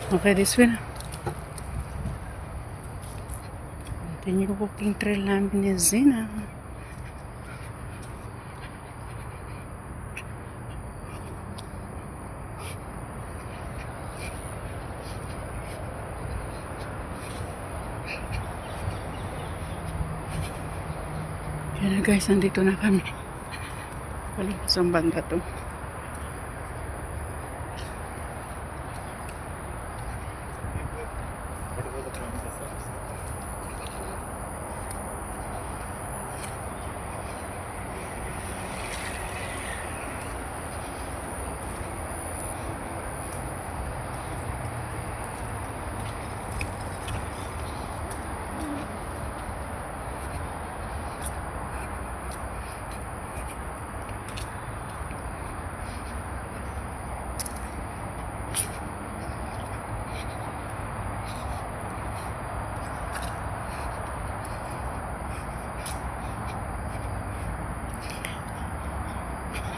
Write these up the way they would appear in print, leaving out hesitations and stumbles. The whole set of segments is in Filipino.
Okay, this way na. Ito yung walking trail namin ni Zina. Yan na guys, nandito na kami. Balik sa banda to.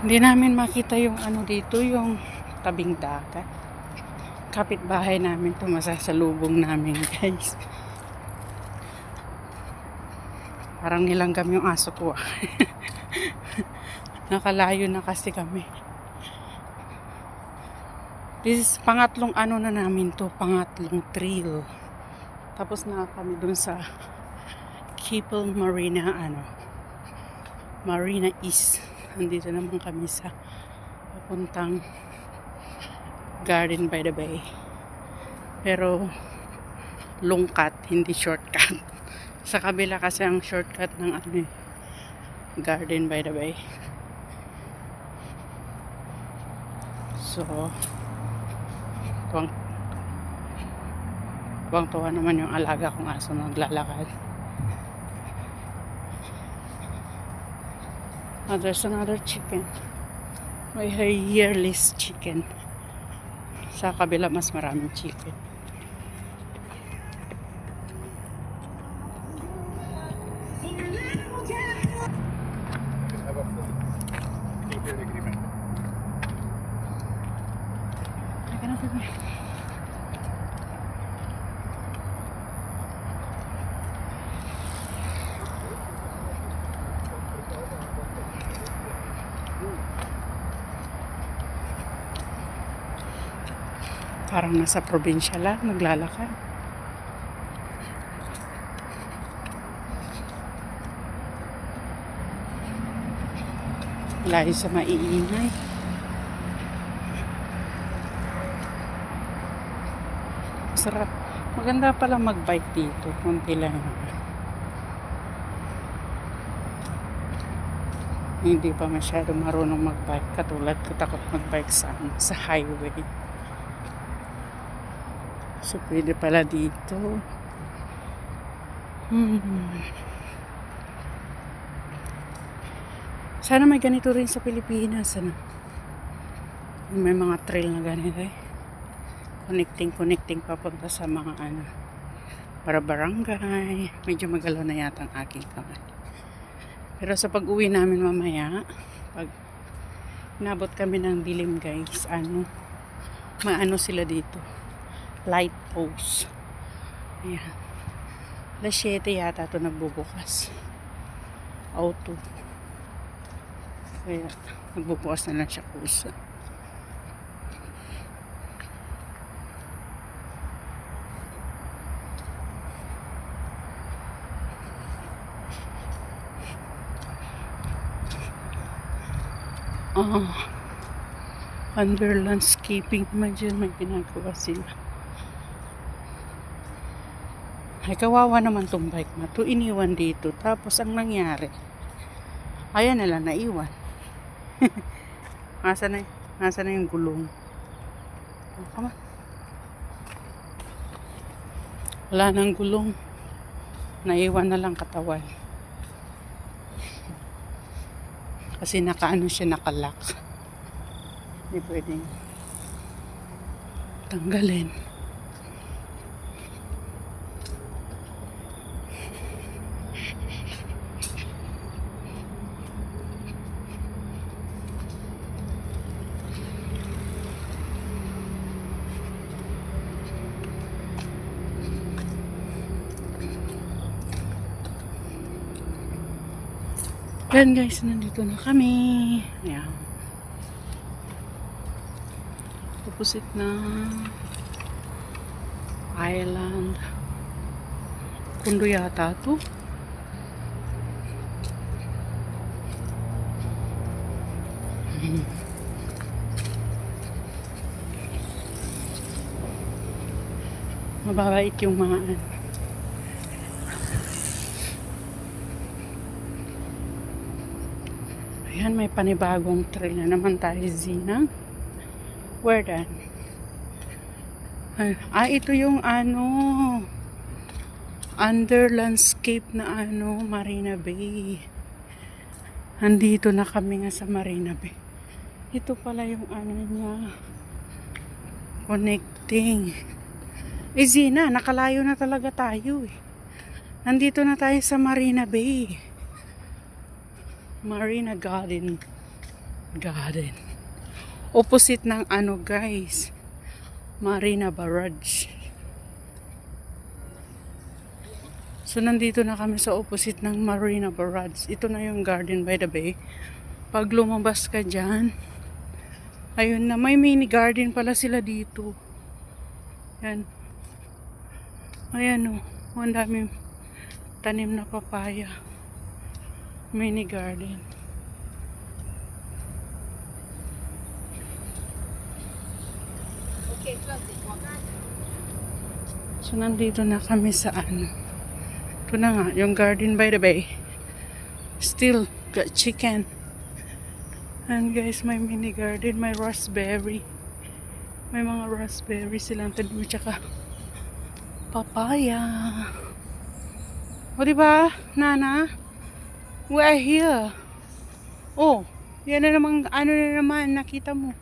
Hindi namin makita yung ano dito, yung tabing dagat. Kapitbahay namin ito, masasalubong namin guys. Parang nilanggam yung aso ko. Nakalayo na kasi kami. This is pangatlong ano na namin to, pangatlong trail. Tapos na kami dun sa Keppel Marina, Marina East. Nandito naman kami sa papuntang Garden by the Bay. Pero lungkat, hindi shortcut. Sa kabila kasi ang shortcut ng Garden by the Bay. So tuwang-tuwa naman yung alaga kong aso naglalakad. Oh, there's another chicken. May hairless chicken. Sa kabila mas maraming chicken. Parang nasa probinsya lang, naglalakad. Layo sa maiingay. Sarap. Maganda pala mag-bike dito. Kunti lang. Hindi pa masyado marunong mag-bike. Katulad ko, takot mag-bike sa highway. So, pwede pala dito. Sana may ganito rin sa Pilipinas. May mga trail na ganito Connecting papunta sa mga para barangay. Medyo magalaw na yata ang aking kamay. Pero sa pag-uwi namin mamaya, pag inabot kami ng dilim guys, maano sila dito. Light post. Ayan. Alas 7 yata ito nagbubukas. Auto. Kaya nagbubukas na lang siya kusa. Under landscaping naman dyan, may ginagawa sila. Ay, kawawa naman tong bike na to. Iniwan dito. Tapos, ang nangyari, ayan nila, naiwan. Nasa na yung gulong. Oh, come on. Wala nang gulong. Naiwan na lang katawan. Kasi siya, nakalock. Hindi pwedeng tanggalin. Yan guys, nandito na kami. Ayan. Opposite na island. Kundo yata to. Mababait yung mga ano. Ayan, may panibagong trail na naman tayo, Zina. Where then? Ito yung ano, under landscape na ano, Marina Bay. Andito na kami nga sa Marina Bay. Ito pala yung ano niya, connecting. Zina, nakalayo na talaga tayo eh. Nandito na tayo sa Marina Bay. Marina Garden. Opposite ng ano guys, Marina Barrage. So nandito na kami sa opposite ng Marina Barrage. Ito na yung Garden by the Bay. Pag lumabas ka dyan, ayun na, may mini garden pala sila dito. Yan. Ayan o, ang daming tanim na papaya. Mini garden. So nandito na kami sa ano. Ito na nga, yung Garden by the Bay. Still got chicken. And guys, may mini garden, may raspberry. May mga raspberry silang tanim, tsaka papaya. O diba, Nana? We are here. Oh, yan na naman, ano na naman, nakita mo.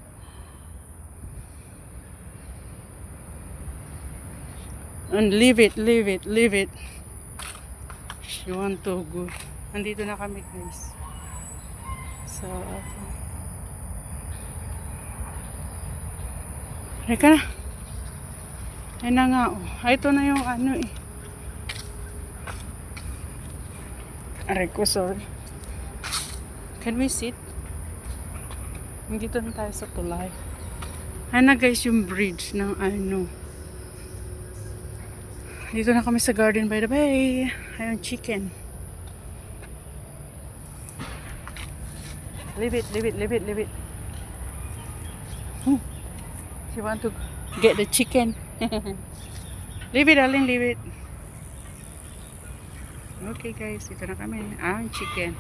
And leave it. You want to go. Nandito na kami guys. So, Reka na. Ay na nga oh. Ito na yung ano eh. Aray ko, sorry. Can we sit? Nandito na tayo sa tulay. Ay na guys yung bridge ng ano. Dito na kami sa Garden by the Bay. Ayun, chicken. Leave it. You want to get the chicken? Leave it, darling, leave it. Okay guys, dito na kami. Ang chicken.